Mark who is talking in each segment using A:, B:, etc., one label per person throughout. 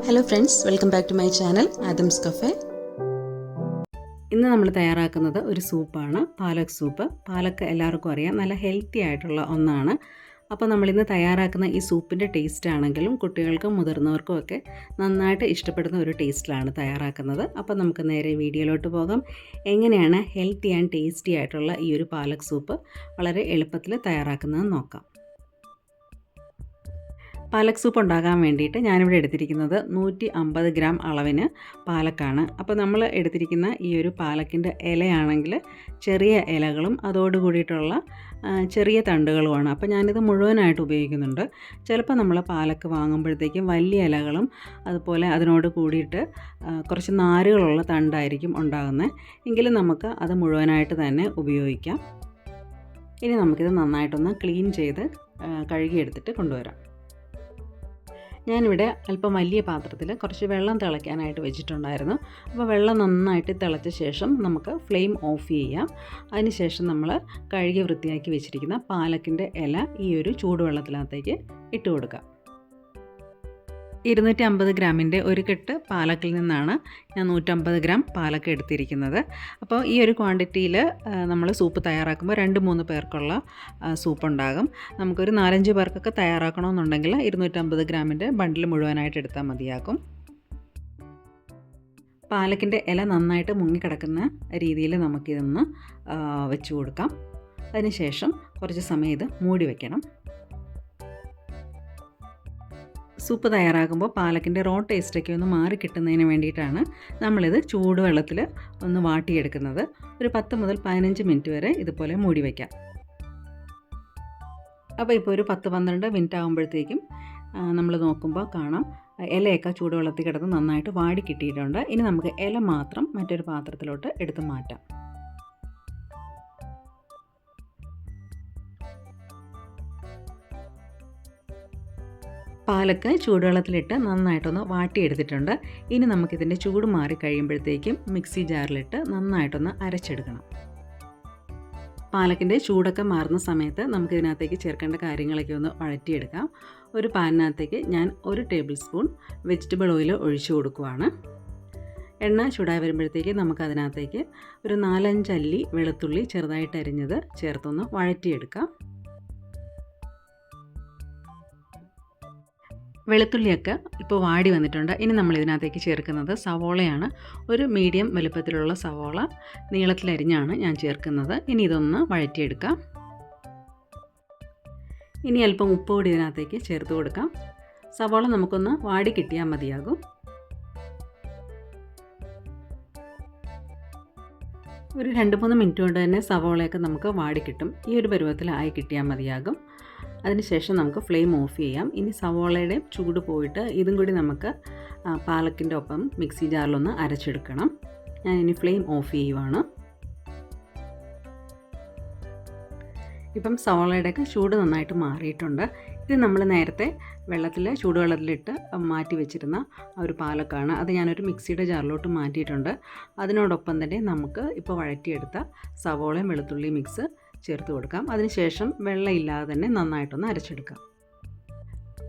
A: Hello friends, welcome back to my channel Adam's cafe. ഇന്ന് നമ്മൾ തയ്യാറാക്കുന്നത് ഒരു സൂപ്പാണ്, പാലക് സൂപ്പ്. പാലക്ക് എല്ലാവർക്കും അറിയാം, നല്ല ഹെൽത്തി ആയിട്ടുള്ള ഒന്നാണ്. അപ്പോൾ നമ്മളിന്ന് തയ്യാറാക്കുന്ന ഈ സൂപ്പിൻ്റെ ടേസ്റ്റ് ആണെങ്കിലും കുട്ടികൾക്കും മുതിർന്നവർക്കും ഒക്കെ നന്നായിട്ട് ഇഷ്ടപ്പെടുന്ന ഒരു ടേസ്റ്റിലാണ് തയ്യാറാക്കുന്നത്. അപ്പോൾ നമുക്ക് നേരെ വീഡിയോയിലോട്ട് പോകാം. എങ്ങനെയാണ് ഹെൽത്തി ആൻഡ് ടേസ്റ്റി ആയിട്ടുള്ള ഈ ഒരു പാലക് സൂപ്പ് വളരെ എളുപ്പത്തിൽ തയ്യാറാക്കുന്നതെന്ന് നോക്കാം. പാലക് സൂപ്പ് ഉണ്ടാകാൻ വേണ്ടിയിട്ട് ഞാനിവിടെ എടുത്തിരിക്കുന്നത് 150 ഗ്രാം അളവിന് പാലക്കാണ്. അപ്പോൾ നമ്മൾ എടുത്തിരിക്കുന്ന ഈ ഒരു പാലക്കിൻ്റെ ഇലയാണെങ്കിൽ ചെറിയ ഇലകളും അതോട് കൂടിയിട്ടുള്ള ചെറിയ തണ്ടുകളുമാണ്. അപ്പോൾ ഞാനിത് മുഴുവനായിട്ട് ഉപയോഗിക്കുന്നുണ്ട്. ചിലപ്പോൾ നമ്മൾ പാലക്ക് വാങ്ങുമ്പോഴത്തേക്കും വലിയ ഇലകളും അതുപോലെ അതിനോട് കൂടിയിട്ട് കുറച്ച് നാരുകളുള്ള തണ്ടായിരിക്കും ഉണ്ടാകുന്നത്. എങ്കിലും നമുക്ക് അത് മുഴുവനായിട്ട് തന്നെ ഉപയോഗിക്കാം. ഇനി നമുക്കിത് നന്നായിട്ടൊന്ന് ക്ലീൻ ചെയ്ത് കഴുകിയെടുത്തിട്ട് കൊണ്ടുവരാം. ഞാനിവിടെ അല്പം വലിയ പാത്രത്തിൽ കുറച്ച് വെള്ളം തിളയ്ക്കാനായിട്ട് വെച്ചിട്ടുണ്ടായിരുന്നു. അപ്പോൾ വെള്ളം നന്നായിട്ട് തിളച്ച ശേഷം നമുക്ക് ഫ്ലെയിം ഓഫ് ചെയ്യാം. അതിനുശേഷം നമ്മൾ കഴുകി വൃത്തിയാക്കി വെച്ചിരിക്കുന്ന പാലക്കിൻ്റെ ഇല ഈ ഒരു ചൂടുവെള്ളത്തിനകത്തേക്ക് ഇട്ട് കൊടുക്കാം. 250 ഗ്രാമിൻ്റെ ഒരു കെട്ട് പാലക്കിൽ നിന്നാണ് ഞാൻ 150 ഗ്രാം പാലക്ക് എടുത്തിരിക്കുന്നത്. അപ്പോൾ ഈ ഒരു ക്വാണ്ടിറ്റിയിൽ നമ്മൾ സൂപ്പ് തയ്യാറാക്കുമ്പോൾ 2-3 പേർക്കുള്ള സൂപ്പ് ഉണ്ടാകും. നമുക്കൊരു 4-5 പേർക്കൊക്കെ തയ്യാറാക്കണമെന്നുണ്ടെങ്കിൽ 250 ഗ്രാമിൻ്റെ ബണ്ടിൽ മുഴുവനായിട്ട് എടുത്താൽ മതിയാകും. പാലക്കിൻ്റെ ഇല നന്നായിട്ട് മുങ്ങിക്കിടക്കുന്ന രീതിയിൽ നമുക്കിതൊന്ന് വെച്ച് കൊടുക്കാം. അതിനുശേഷം കുറച്ച് സമയം ഇത് മൂടി വയ്ക്കണം. സൂപ്പ് തയ്യാറാക്കുമ്പോൾ പാലക്കിൻ്റെ റോ ടേസ്റ്റൊക്കെ ഒന്ന് മാറി കിട്ടുന്നതിന് വേണ്ടിയിട്ടാണ് നമ്മളിത് ചൂടുവെള്ളത്തിൽ ഒന്ന് വാട്ടിയെടുക്കുന്നത്. ഒരു 10 മുതൽ 15 മിനിറ്റ് വരെ ഇതുപോലെ മൂടി വയ്ക്കാം. അപ്പോൾ ഇപ്പോൾ ഒരു 10-12 മിനിറ്റ് ആകുമ്പോഴത്തേക്കും നമ്മൾ നോക്കുമ്പോൾ കാണാം ഇലയൊക്കെ ചൂടുവെള്ളത്തിൽ കിടന്ന് നന്നായിട്ട് വാടി കിട്ടിയിട്ടുണ്ട്. ഇനി നമുക്ക് ഇല മാത്രം മറ്റൊരു പാത്രത്തിലോട്ട് എടുത്ത് മാറ്റാം. പാലക്ക് ചൂടുവെള്ളത്തിലിട്ട് നന്നായിട്ടൊന്ന് വാട്ടിയെടുത്തിട്ടുണ്ട്. ഇനി നമുക്കിതിൻ്റെ ചൂട് മാറി കഴിയുമ്പോഴത്തേക്കും മിക്സി ജാറിലിട്ട് നന്നായിട്ടൊന്ന് അരച്ചെടുക്കണം. പാലക്കിൻ്റെ ചൂടൊക്കെ മാറുന്ന സമയത്ത് നമുക്കിതിനകത്തേക്ക് ചേർക്കേണ്ട കാര്യങ്ങളൊക്കെ ഒന്ന് വഴറ്റിയെടുക്കാം. ഒരു പാനിനകത്തേക്ക് ഞാൻ 1 ടേബിൾ സ്പൂൺ വെജിറ്റബിൾ ഓയിൽ ഒഴിച്ചു കൊടുക്കുകയാണ്. എണ്ണ ചൂടായി വരുമ്പോഴത്തേക്ക് നമുക്കതിനകത്തേക്ക് ഒരു 4-5 അല്ലി വെളുത്തുള്ളി ചെറുതായിട്ട് അരിഞ്ഞത് ചേർത്തൊന്ന് വഴറ്റിയെടുക്കാം. വെളുത്തുള്ളിയൊക്കെ ഇപ്പോൾ വാടി വന്നിട്ടുണ്ട്. ഇനി നമ്മൾ ഇതിനകത്തേക്ക് ചേർക്കുന്നത് സവോളയാണ്. ഒരു മീഡിയം വലുപ്പത്തിലുള്ള സവോള നീളത്തിലരിഞ്ഞാണ് ഞാൻ ചേർക്കുന്നത്. ഇനി ഇതൊന്ന് വഴറ്റിയെടുക്കാം. ഇനി അല്പം ഉപ്പ് കൂടി ഇതിനകത്തേക്ക് ചേർത്ത് കൊടുക്കാം. സവോള നമുക്കൊന്ന് വാടി കിട്ടിയാൽ മതിയാകും. ഒരു 2-3 മിനിറ്റ് കൊണ്ട് തന്നെ സവോളയൊക്കെ നമുക്ക് വാടിക്കിട്ടും. ഈ ഒരു പരുവത്തിലായി കിട്ടിയാൽ മതിയാകും. അതിനുശേഷം നമുക്ക് ഫ്ലെയിം ഓഫ് ചെയ്യാം. ഇനി സവോളയുടെ ചൂട് പോയിട്ട് ഇതും കൂടി നമുക്ക് പാലക്കിൻ്റെ ഒപ്പം മിക്സി ജാറിലൊന്ന് അരച്ചെടുക്കണം. ഞാൻ ഇനി ഫ്ലെയിം ഓഫ് ചെയ്യുവാണ്. ഇപ്പം സവോളയുടെയൊക്കെ ചൂട് നന്നായിട്ട് മാറിയിട്ടുണ്ട്. ഇത് നമ്മൾ നേരത്തെ ചൂടുവെള്ളത്തിലിട്ട് മാറ്റി വെച്ചിരുന്ന ഒരു പാലക്കാണ്. അത് ഞാനൊരു മിക്സിയുടെ ജാറിലോട്ട് മാറ്റിയിട്ടുണ്ട്. അതിനോടൊപ്പം തന്നെ നമുക്ക് ഇപ്പോൾ വഴറ്റിയെടുത്ത സവോളയും വെളുത്തുള്ളി മിക്സ് ചേർത്ത് കൊടുക്കാം. അതിനുശേഷം വെള്ളമില്ലാതെ തന്നെ നന്നായിട്ടൊന്ന് അരച്ചെടുക്കാം.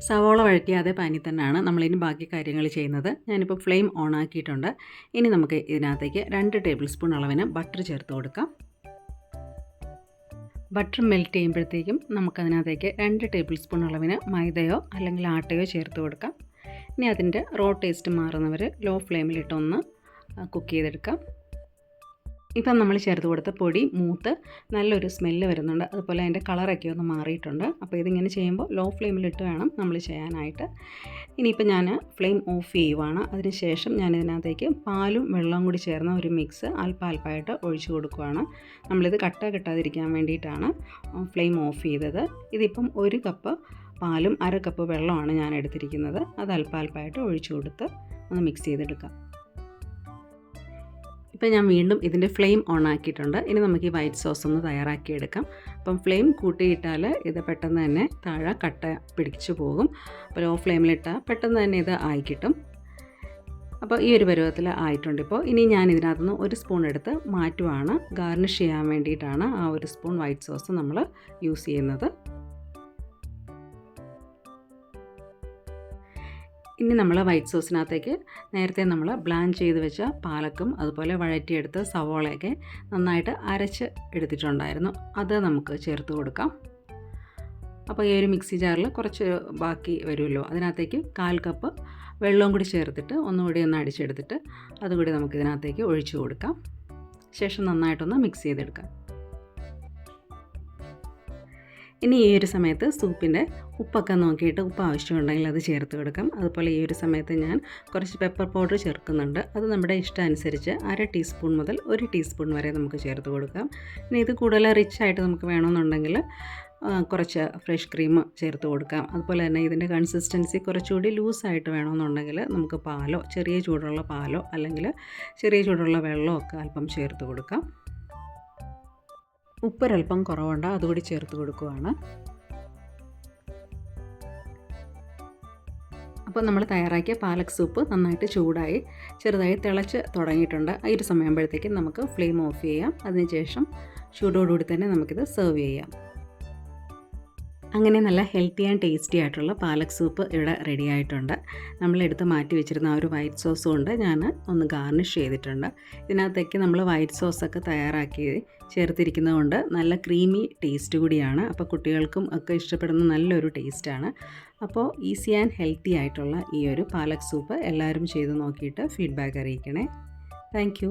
A: സവോള വഴറ്റിയാതെ പാനി തന്നെയാണ് നമ്മളിനി ബാക്കി കാര്യങ്ങൾ ചെയ്യുന്നത്. ഞാനിപ്പോൾ ഫ്ലെയിം ഓൺ ആക്കിയിട്ടുണ്ട്. ഇനി നമുക്ക് ഇതിനകത്തേക്ക് 2 ടേബിൾ സ്പൂൺ അളവിന് ബട്ടർ ചേർത്ത് കൊടുക്കാം. ബട്ടർ മെൽറ്റ് ചെയ്യുമ്പോഴത്തേക്കും നമുക്കതിനകത്തേക്ക് 2 ടേബിൾ സ്പൂൺ അളവിന് മൈദയോ അല്ലെങ്കിൽ ആട്ടയോ ചേർത്ത് കൊടുക്കാം. ഇനി അതിൻ്റെ റോ ടേസ്റ്റ് മാറുന്നവർ ലോ ഫ്ലെയിമിലിട്ടൊന്ന് കുക്ക് ചെയ്തെടുക്കാം. ഇപ്പം നമ്മൾ ചേർത്ത് കൊടുത്ത പൊടി മൂത്ത് നല്ലൊരു സ്മെല്ല് വരുന്നുണ്ട്. അതുപോലെ അതിൻ്റെ കളറൊക്കെ ഒന്ന് മാറിയിട്ടുണ്ട്. അപ്പോൾ ഇതിങ്ങനെ ചെയ്യുമ്പോൾ ലോ ഫ്ലെയിമിലിട്ട് വേണം നമ്മൾ ചെയ്യാനായിട്ട്. ഇനിയിപ്പോൾ ഞാൻ ഫ്ലെയിം ഓഫ് ചെയ്യുവാണ്. അതിനുശേഷം ഞാനിതിനകത്തേക്ക് പാലും വെള്ളവും കൂടി ചേർന്ന ഒരു മിക്സ് അല്പായിട്ട് ഒഴിച്ചു കൊടുക്കുകയാണ്. നമ്മളിത് കെട്ടാതിരിക്കാൻ വേണ്ടിയിട്ടാണ് ഫ്ലെയിം ഓഫ് ചെയ്തത്. ഇതിപ്പം 1 കപ്പ് പാലും 1/2 കപ്പ് വെള്ളമാണ് ഞാൻ എടുത്തിരിക്കുന്നത്. അത് അല്പായിട്ട് ഒഴിച്ചു കൊടുത്ത് ഒന്ന് മിക്സ് ചെയ്തെടുക്കാം. ഇപ്പോൾ ഞാൻ വീണ്ടും ഇതിൻ്റെ ഫ്ലെയിം ഓൺ ആക്കിയിട്ടുണ്ട്. ഇനി നമുക്ക് ഈ വൈറ്റ് സോസ് ഒന്ന് തയ്യാറാക്കിയെടുക്കാം. അപ്പം ഫ്ലെയിം കൂട്ടിയിട്ടാൽ ഇത് പെട്ടെന്ന് തന്നെ താഴെ കട്ട പിടിച്ചു പോകും. അപ്പോൾ ലോ ഫ്ലെയിമിലിട്ടാൽ പെട്ടെന്ന് തന്നെ ഇത് ആയി കിട്ടും. അപ്പോൾ ഈ ഒരു പരുവത്തിൽ ആയിട്ടുണ്ട്. ഇപ്പോൾ ഇനി ഞാൻ ഇതിനകത്തുനിന്ന് 1 സ്പൂൺ എടുത്ത് മാറ്റുവാണ്. ഗാർണിഷ് ചെയ്യാൻ വേണ്ടിയിട്ടാണ് ആ 1 സ്പൂൺ വൈറ്റ് സോസ് നമ്മൾ യൂസ് ചെയ്യുന്നത്. ഇനി നമ്മൾ വൈറ്റ് സോസിനകത്തേക്ക് നേരത്തെ നമ്മൾ ബ്ലാൻഡ് ചെയ്ത് വെച്ച പാലക്കും അതുപോലെ വഴറ്റിയെടുത്ത് സവോളയൊക്കെ നന്നായിട്ട് അരച്ച് എടുത്തിട്ടുണ്ടായിരുന്നു. അത് നമുക്ക് ചേർത്ത് കൊടുക്കാം. അപ്പോൾ ഈ ഒരു മിക്സി ജാറിൽ കുറച്ച് ബാക്കി വരുമല്ലോ, അതിനകത്തേക്ക് 1/4 കപ്പ് വെള്ളവും കൂടി ചേർത്തിട്ട് ഒന്നുകൂടി ഒന്ന് അടിച്ചെടുത്തിട്ട് അതുകൂടി നമുക്ക് ഇതിനകത്തേക്ക് ഒഴിച്ചു കൊടുക്കാം. ശേഷം നന്നായിട്ടൊന്ന് മിക്സ് ചെയ്തെടുക്കാം. ഇനി ഈ ഒരു സമയത്ത് സൂപ്പിൻ്റെ ഉപ്പൊക്കെ നോക്കിയിട്ട് ഉപ്പ് ആവശ്യമുണ്ടെങ്കിൽ അത് ചേർത്ത് കൊടുക്കാം. അതുപോലെ ഈ ഒരു സമയത്ത് ഞാൻ കുറച്ച് പെപ്പർ പൗഡർ ചേർക്കുന്നുണ്ട്. അത് നമ്മുടെ ഇഷ്ടം അനുസരിച്ച് 1/2 ടീസ്പൂൺ മുതൽ 1 ടീസ്പൂൺ വരെ നമുക്ക് ചേർത്ത് കൊടുക്കാം. ഇനി ഇത് കൂടുതൽ റിച്ചായിട്ട് നമുക്ക് വേണമെന്നുണ്ടെങ്കിൽ കുറച്ച് ഫ്രഷ് ക്രീം ചേർത്ത് കൊടുക്കാം. അതുപോലെ തന്നെ ഇതിൻ്റെ കൺസിസ്റ്റൻസി കുറച്ചുകൂടി ലൂസായിട്ട് വേണമെന്നുണ്ടെങ്കിൽ നമുക്ക് പാലോ, ചെറിയ ചൂടുള്ള പാലോ അല്ലെങ്കിൽ ചെറിയ ചൂടുള്ള വെള്ളമോ ഒക്കെ അല്പം ചേർത്ത് കൊടുക്കാം. ഉപ്പൊരൽപ്പം കുറവുണ്ട്, അതുകൂടി ചേർത്ത് കൊടുക്കുകയാണ്. അപ്പോൾ നമ്മൾ തയ്യാറാക്കിയ പാലക് സൂപ്പ് നന്നായിട്ട് ചൂടായി ചെറുതായി തിളച്ച് തുടങ്ങിയിട്ടുണ്ട്. ഈ ഒരു സമയമാകുമ്പോഴത്തേക്കും നമുക്ക് ഫ്ലെയിം ഓഫ് ചെയ്യാം. അതിനുശേഷം ചൂടോടുകൂടി തന്നെ നമുക്കിത് സെർവ് ചെയ്യാം. അങ്ങനെ നല്ല ഹെൽത്തി ആൻഡ് ടേസ്റ്റി ആയിട്ടുള്ള പാലക് സൂപ്പ് ഇവിടെ റെഡി ആയിട്ടുണ്ട്. നമ്മളെടുത്ത് മാറ്റി വെച്ചിരുന്ന ആ ഒരു വൈറ്റ് സോസ് കൊണ്ട് ഞാൻ ഒന്ന് ഗാർണിഷ് ചെയ്തിട്ടുണ്ട്. ഇതിനകത്തേക്ക് നമ്മൾ വൈറ്റ് സോസൊക്കെ തയ്യാറാക്കി ചേർത്തിരിക്കുന്നത് കൊണ്ട് നല്ല ക്രീമി ടേസ്റ്റ് കൂടിയാണ്. അപ്പോൾ കുട്ടികൾക്കും ഒക്കെ ഇഷ്ടപ്പെടുന്ന നല്ലൊരു ടേസ്റ്റാണ്. അപ്പോൾ ഈസി ആൻഡ് ഹെൽത്തി ആയിട്ടുള്ള ഈ ഒരു പാലക് സൂപ്പ് എല്ലാവരും ചെയ്ത് നോക്കിയിട്ട് ഫീഡ്ബാക്ക് അറിയിക്കണേ. താങ്ക്